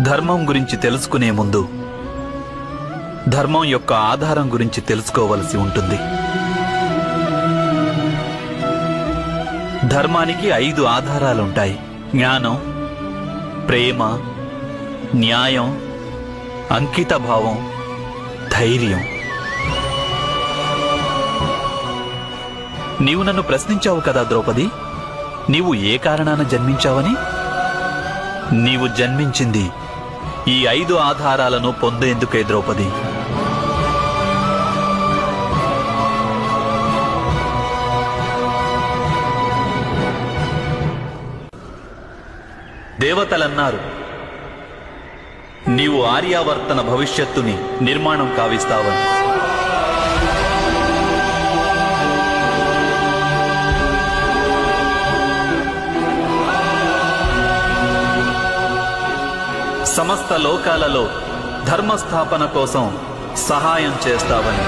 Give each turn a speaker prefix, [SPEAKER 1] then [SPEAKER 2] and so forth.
[SPEAKER 1] ధర్మం గురించి తెలుసుకునే ముందు ధర్మం యొక్క ఆధారం గురించి తెలుసుకోవలసి ఉంటుంది. ధర్మానికి 5 ఆధారాలుంటాయి: జ్ఞానం, ప్రేమ, న్యాయం, అంకితభావం, ధైర్యం. నీవు నన్ను ప్రశ్నించావు కదా ద్రౌపది, నీవు ఏ కారణాన జన్మించావని? నీవు జన్మించింది ఈ 5 ఆధారాలను పొందేందుకే ద్రౌపది. దేవతలన్నారు, నీవు ఆర్యావర్తన భవిష్యత్తుని నిర్మాణం కావిస్తావని. సమస్త లోకాలలో ధర్మస్థాపన కోసం సహాయం చేస్తావని.